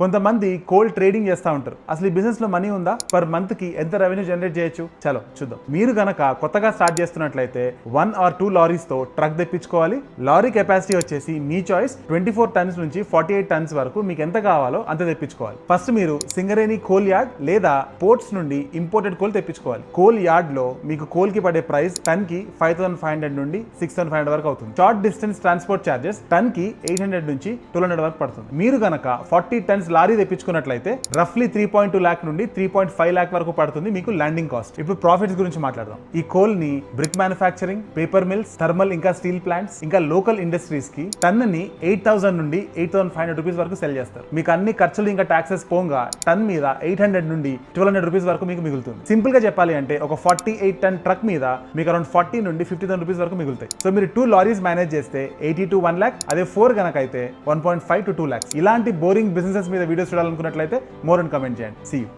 కొంతమంది cold trading చేస్తూ ఉంటారు. అసలు ఈ బిజినెస్ లో మనీ ఉందా? పర్ మంత్ కి ఎంత రెవెన్యూ జనరేట్ చేయొచ్చు? చలో చూద్దాం. మీరు గనక కొత్తగా స్టార్ట్ చేస్తున్నట్లయితే 1 or 2 లారీస్ తో ట్రక్ తెప్పించుకోవాలి. లారీ కెపాసిటీ వచ్చేసి మీ చాయిస్ 24 టన్స్ నుంచి 48 టన్స్ వరకు మీకు ఎంత కావాలో అంత తెప్పించుకోవాలి. ఫస్ట్ మీరు సింగరేణి కోల్ యార్డ్ లేదా పోర్ట్స్ నుండి ఇంపోర్టెడ్ కోల్ తెప్పించుకోవాలి. కోల్ యార్డ్ లో మీకు కోల్ కి పడే ప్రైస్ టన్ కి 5500 నుండి 6500 వరకు అవుతుంది. షార్ట్ డిస్టెన్స్ ట్రాన్స్పోర్ట్ చార్జెస్ టన్ కి 800 నుంచి 1200 వరకు పడుతుంది. మీరు గనక 40 టన్స్ లారీ తెప్పించుకున్నట్లయితే రఫ్లీ 3.2 lakh నుండి 3.5 lakh వరకు పడుతుంది మీకు ల్యాండింగ్ కాస్ట్. ఇప్పుడు ప్రాఫిట్స్ గురించి మాట్లాడదాం. ఈ కోల్ ని brick manufacturing, paper mills, thermal ఇంకా స్టీల్ ప్లాంట్స్ ఇంకా లోకల్ ఇండస్ట్రీస్ కి టన్ ని 8000 నుండి 8500 రూపీస్ వరకు సెల్ చేస్తారు. మీకు అన్ని ఖర్చులు ఇంకా టాక్సెస్ పోగా టన్ మీద 800 నుండి 1200 రూపీస్ వరకు మీకు మిగులుతుంది. సింపుల్ గా చెప్పాలి అంటే ఒక 48 టన్ ట్రక్ మీద మీకు అరౌండ్ 40 నుండి 50,000 రూపీస్ వరకు మిగులుతాయి. సో మీరు 2 లారీస్ మేనేజ్ చేస్తే 80 to 1 lakh, అదే 4 గనక అయితే 1.5 to 2 lakhs. ఇలాంటి బోరింగ్ బిజినెసెస్ మీద వీడియోస్ చూడాలనుకున్నట్లయితే మోర్ అండ్ కమెంట్ చేయండి. See you.